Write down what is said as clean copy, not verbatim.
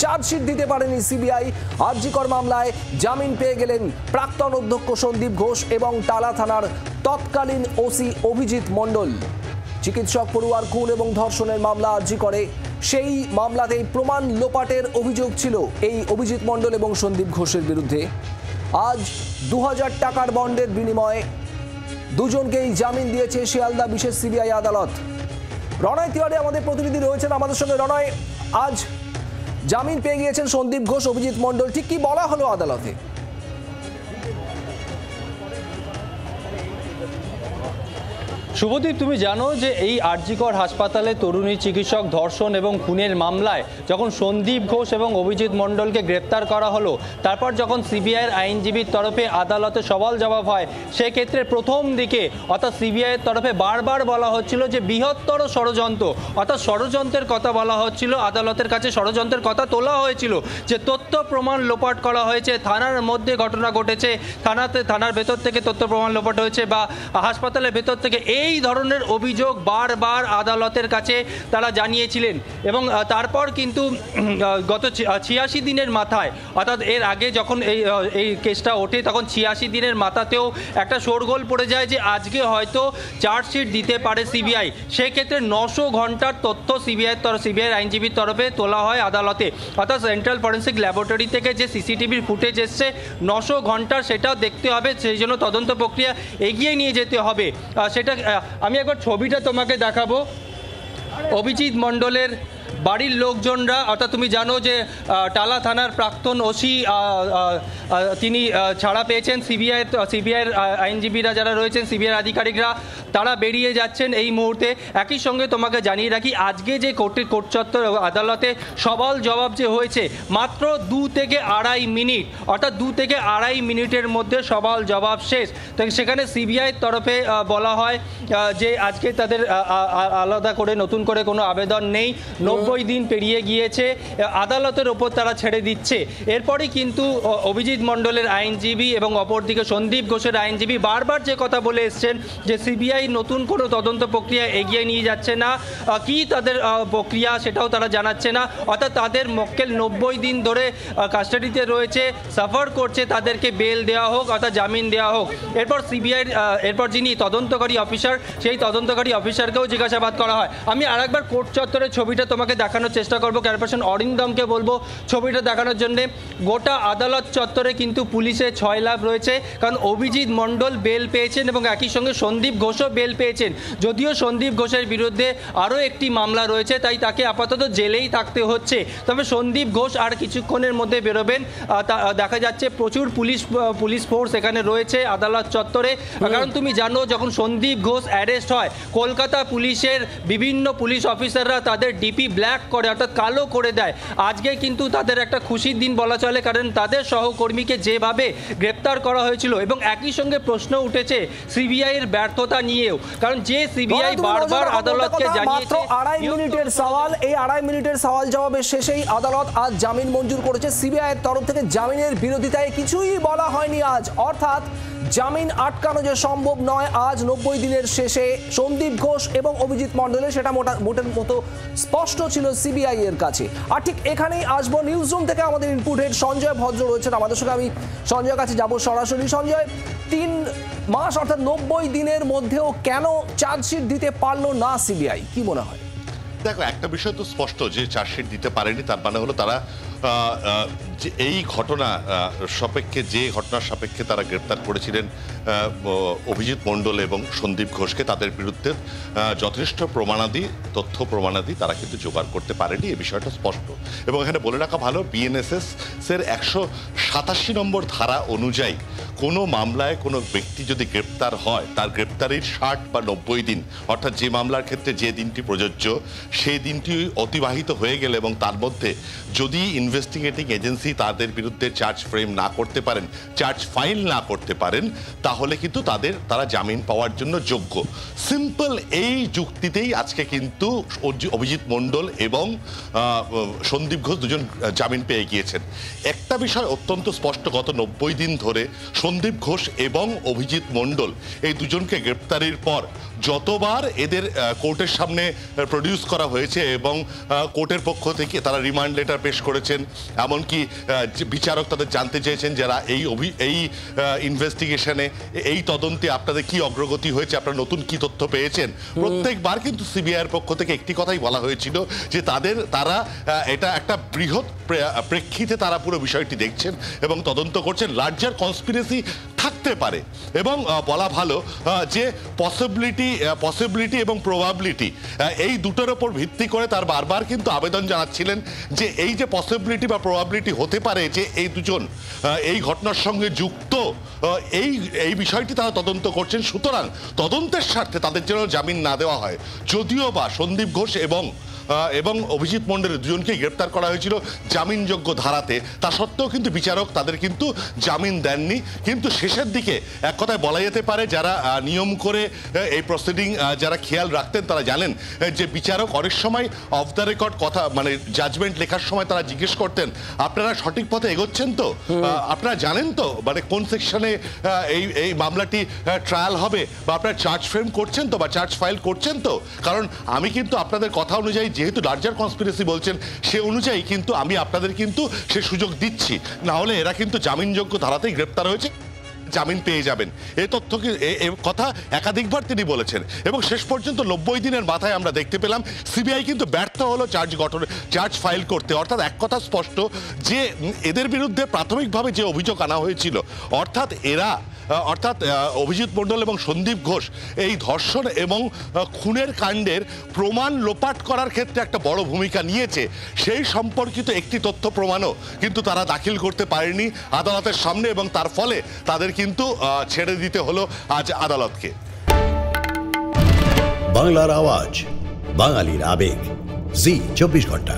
Chargesheet দিতে পারেনি CBI. আরজি কর মামলায় জামিন পেয়ে গেলেন প্রাক্তন অধ্যক্ষ সন্দীপ ঘোষ এবং টালা থানার তৎকালীন ওসি অভিজিৎ মণ্ডল। চিকিৎসক পড়ুয়ার খুন এবং ধর্ষণের মামলা আরজি করে, সেই মামলাতেই প্রমাণ লোপাটের অভিযোগ ছিল এই অভিজিৎ মণ্ডল এবং সন্দীপ ঘোষের বিরুদ্ধে। আজ 2000 টাকার বন্ডের বিনিময়ে দুজনকেই জামিন দিয়েছে শিয়ালদা বিশেষ সিবিআই আদালত। রণয় তিওয়ারি আমাদের প্রতিনিধি রয়েছেন আমাদের সঙ্গে। রণয়, আজ জামিন পেয়ে গিয়েছেন সন্দীপ ঘোষ, অভিজিৎ মণ্ডল, ঠিক কি বলা হলো আদালতে? শুভদীপ, তুমি জানো যে এই আরজি কর হাসপাতালে তরুণী চিকিৎসক ধর্ষণ এবং খুনের মামলায় যখন সন্দীপ ঘোষ এবং অভিজিৎ মণ্ডলকে গ্রেপ্তার করা হলো, তারপর যখন সিবিআইয়ের আইনজীবীর তরফে আদালতে সওয়াল জবাব হয়, সেক্ষেত্রে প্রথম দিকে অর্থাৎ সিবিআইয়ের তরফে বারবার বলা হচ্ছিল যে বৃহত্তর ষড়যন্ত্র, অর্থাৎ ষড়যন্ত্রের কথা বলা হচ্ছিল। আদালতের কাছে ষড়যন্ত্রের কথা তোলা হয়েছিল যে তথ্য প্রমাণ লোপাট করা হয়েছে, থানার মধ্যে ঘটনা ঘটেছে, থানার ভেতর থেকে তথ্য প্রমাণ লোপাট হয়েছে বা হাসপাতালের ভেতর থেকে, এই ধরনের অভিযোগ বারবার আদালতের কাছে তারা জানিয়েছিলেন। এবং তারপর কিন্তু গত 86 দিনের মাথায়, অর্থাৎ এর আগে যখন এই কেসটা ওঠে তখন 86 দিনের মাথাতেও একটা শোরগোল পড়ে যায় যে আজকে হয়তো চার্জশিট দিতে পারে সিবিআই। সেক্ষেত্রে 900 ঘন্টার তথ্য সিবিআইয়ের আইনজীবীর তরফে তোলা হয় আদালতে, অর্থাৎ সেন্ট্রাল ফরেন্সিক ল্যাবরেটরি থেকে যে সিসিটিভির ফুটেজ এসছে 900 ঘন্টার, সেটাও দেখতে হবে, সেই জন্য তদন্ত প্রক্রিয়া এগিয়ে নিয়ে যেতে হবে। সেটা আমি একবার ছবিটা তোমাকে দেখাবো। অভিজিৎ মণ্ডলের বাড়ির লোকজনরা, অর্থাৎ তুমি জানো যে টালা থানার প্রাক্তন ওসি তিনি ছাড়া পেয়েছেন, সিবিআইয়ের আইনজীবীরা যারা রয়েছেন, সিবিআইয়ের আধিকারিকরা তারা বেরিয়ে যাচ্ছেন এই মুহূর্তে। একই সঙ্গে তোমাকে জানিয়ে রাখি, আজকে যে কোর্ট চত্বর আদালতে সওয়াল জবাব যে হয়েছে মাত্র 2 থেকে আড়াই মিনিট, অর্থাৎ 2 থেকে আড়াই মিনিটের মধ্যে সওয়াল জবাব শেষ। তো সেখানে সিবিআইয়ের তরফে বলা হয় যে আজকে তাদের আলাদা করে নতুন করে কোনো আবেদন নেই, 90 দিন পেরিয়ে গিয়েছে, আদালতের ওপর তারা ছেড়ে দিচ্ছে। এরপরই কিন্তু অভিজিৎ মণ্ডলের আইনজীবী এবং অপরদিকে সন্দীপ ঘোষের আইনজীবী বারবার যে কথা বলে এসছেন যে সিবিআই নতুন কোনো তদন্ত প্রক্রিয়া এগিয়ে নিয়ে যাচ্ছে না, কি তাদের প্রক্রিয়া সেটাও তারা জানাচ্ছে না, অর্থাৎ তাদের মক্কেল 90 দিন ধরে কাস্টাডিতে রয়েছে, সাফার করছে, তাদেরকে বেল দেওয়া হোক অর্থাৎ জামিন দেওয়া হোক। এরপর যিনি তদন্তকারী অফিসার, সেই তদন্তকারী অফিসারকেও জিজ্ঞাসাবাদ করা হয়। আমি আরেকবার কোর্ট চত্বরের ছবিটা তোমাকে দেখানোর চেষ্টা করবো, ক্যামেরাপারসন অরিন্দমকে বলবো ছবিটা দেখানোর জন্য। গোটা আদালত চত্বরে কিন্তু পুলিশের 6 লাভ রয়েছে, কারণ অভিজিৎ মণ্ডল বেল পেয়েছেন এবং একই সঙ্গে সন্দীপ ঘোষও বেল পেয়েছেন। যদিও সন্দীপ ঘোষের বিরুদ্ধে আরও একটি মামলা রয়েছে, তাই তাকে আপাতত জেলেই থাকতে হচ্ছে। তবে সন্দীপ ঘোষ আর কিছুক্ষণের মধ্যে বেরোবেন, দেখা যাচ্ছে প্রচুর পুলিশ ফোর্স এখানে রয়েছে আদালত চত্বরে। কারণ তুমি জানো, যখন সন্দীপ ঘোষ অ্যারেস্ট হয়, কলকাতা পুলিশের বিভিন্ন পুলিশ অফিসাররা তাদের ডিপি ব্ল্যাক করে, অর্থাৎ কালো করে দেয়। আজকে কিন্তু তাদের একটা খুশির দিন বলা চলে, কারণ তাদের সহকর্মীকে যেভাবে গ্রেপ্তার করা হয়েছিল। এবং একই সঙ্গে প্রশ্ন উঠেছে সিবিআই এর ব্যর্থতা নিয়েও, কারণ যে সিবিআই বারবার আদালতকে জানিয়েছে। আড়াই মিনিটের সওয়াল, এই আড়াই মিনিটের সওয়াল জবাবের শেষেই আদালত আজ জামিন মঞ্জুর করেছে। সিবিআই এর তরফ থেকে জামিনের বিরোধিতায় কিছুই বলা হয়নি আজ, অর্থাৎ জামিন আটকানো যে সম্ভব নয় আজ 90 দিনের শেষে সন্দীপ ঘোষ এবং অভিজিৎ মণ্ডলের, সেটা মোটের মতো স্পষ্ট ছিল সিবিআই এর কাছে। আর ঠিক এখানেই আসবো, নিউজ রুম থেকে আমাদের ইনপুট হেড সঞ্জয় ভদ্র রয়েছেন আমাদের সঙ্গে, আমি সঞ্জয়ের কাছে যাব সরাসরি। সঞ্জয়, 3 মাস অর্থাৎ 90 দিনের মধ্যেও কেন চার্জশিট দিতে পারলো না সিবিআই, কি মনে হয়? দেখো, একটা বিষয় তো স্পষ্ট যে চার্জশিট দিতে পারেনি, তার মানে হলো তারা যে এই ঘটনা সাপেক্ষে, যে ঘটনার সাপেক্ষে তারা গ্রেপ্তার করেছিলেন অভিজিৎ মণ্ডল এবং সন্দীপ ঘোষকে, তাদের বিরুদ্ধে যথেষ্ট তথ্য প্রমাণাদি তারা কিন্তু জোগাড় করতে পারেনি, এই বিষয়টা স্পষ্ট। এবং এখানে বলে রাখা ভালো, বিএনএসএস এর 187 নম্বর ধারা অনুযায়ী কোনো মামলায় কোনো ব্যক্তি যদি গ্রেপ্তার হয়, তার গ্রেপ্তারির 60 বা 90 দিন, অর্থাৎ যে মামলার ক্ষেত্রে যে দিনটি প্রযোজ্য সেই দিনটি অতিবাহিত হয়ে গেলে এবং তার মধ্যে যদি ইনভেস্টিগেটিং এজেন্সি তাদের বিরুদ্ধে চার্জ ফ্রেম না করতে পারেন, চার্জ ফাইল না করতে পারেন, তাহলে কিন্তু তারা জামিন পাওয়ার জন্য যোগ্য। সিম্পল এই যুক্তিতেই আজকে কিন্তু অভিজিৎ মণ্ডল এবং সন্দীপ ঘোষ দুজন জামিন পেয়ে গিয়েছেন। একটা বিষয় অত্যন্ত স্পষ্ট, গত 90 দিন ধরে সন্দীপ ঘোষ এবং অভিজিৎ মণ্ডল এই দুজনকে গ্রেপ্তারির পর যতবার এদের কোর্টের সামনে প্রডিউস করা হয়েছে এবং কোর্টের পক্ষ থেকে তারা রিমান্ড লেটার পেশ করেছেন, এমনকি বিচারক তাদের জানতে চেয়েছেন যারা এই ইনভেস্টিগেশনে এই তদন্তে আপনাদের কি অগ্রগতি হয়েছে, আপনারা নতুন কি তথ্য পেয়েছেন, প্রত্যেকবার কিন্তু সিবিআইয়ের পক্ষ থেকে একটি কথাই বলা হয়েছিল যে তারা এটা একটা বৃহৎ প্রেক্ষিতে তারা পুরো বিষয়টি দেখছেন এবং তদন্ত করছেন। লার্জার কনস্পিরেসি থাকতে পারে এবং বলা ভালো যে পসিবিলিটি এবং প্রবাবিলিটি এই দুটোর ওপর ভিত্তি করে তার বারবার কিন্তু আবেদন জানাচ্ছিলেন যে এই যে পসিবিলিটি বা প্রবাবিলিটি হতে পারে যে এই দুজন এই ঘটনার সঙ্গে যুক্ত, এই বিষয়টি তারা তদন্ত করছেন। সুতরাং তদন্তের স্বার্থে তাদের যেন জামিন না দেওয়া হয়। যদিও বা সন্দীপ ঘোষ এবং অভিজিৎ মণ্ডলের দুজনকে গ্রেপ্তার করা হয়েছিল জামিনযোগ্য ধারাতে, তা সত্ত্বেও কিন্তু বিচারক তাদের কিন্তু জামিন দেননি। কিন্তু শেষের দিকে এক কথায় বলা যেতে পারে যারা নিয়ম করে এই প্রসিডিং যারা খেয়াল রাখতেন তারা জানেন যে বিচারক অনেক সময় অফ দ্য রেকর্ড কথা মানে জাজমেন্ট লেখার সময় তারা জিজ্ঞেস করতেন আপনারা সঠিক পথে এগোচ্ছেন তো, আপনারা জানেন তো মানে কোন সেকশনে এই মামলাটি ট্রায়াল হবে, বা আপনারা চার্জ ফ্রেম করছেন তো বা চার্জ ফাইল করছেন তো। কারণ আমি কিন্তু আপনাদের কথা অনুযায়ী যেহেতু লার্জার কনস্পিরেসি বলছেন সে অনুযায়ী কিন্তু আমি আপনাদের কিন্তু সে সুযোগ দিচ্ছি, না হলে এরা কিন্তু জামিনযোগ্য ধারাতেই গ্রেপ্তার হয়েছে, জামিন পেয়ে যাবেন। এই তথ্য কথা একাধিকবার তিনি বলেছেন এবং শেষ পর্যন্ত 90 দিনের মাথায় আমরা দেখতে পেলাম সিবিআই কিন্তু ব্যর্থ হলো চার্জ ফাইল করতে। অর্থাৎ এক কথা স্পষ্ট যে এদের বিরুদ্ধে প্রাথমিকভাবে যে অভিযোগ আনা হয়েছিল, অর্থাৎ অভিজিৎ মণ্ডল এবং সন্দীপ ঘোষ এই ধর্ষণ এবং খুনের কাণ্ডের প্রমাণ লোপাট করার ক্ষেত্রে একটা বড় ভূমিকা নিয়েছে, সেই সম্পর্কিত একটি তথ্য প্রমাণও কিন্তু তারা দাখিল করতে পারেনি আদালতের সামনে এবং তার ফলে তাদের কিন্তু ছেড়ে দিতে হলো আজ আদালতকে। বাংলার আওয়াজ, বাঙালির আবেগ, জি 24 ঘন্টা।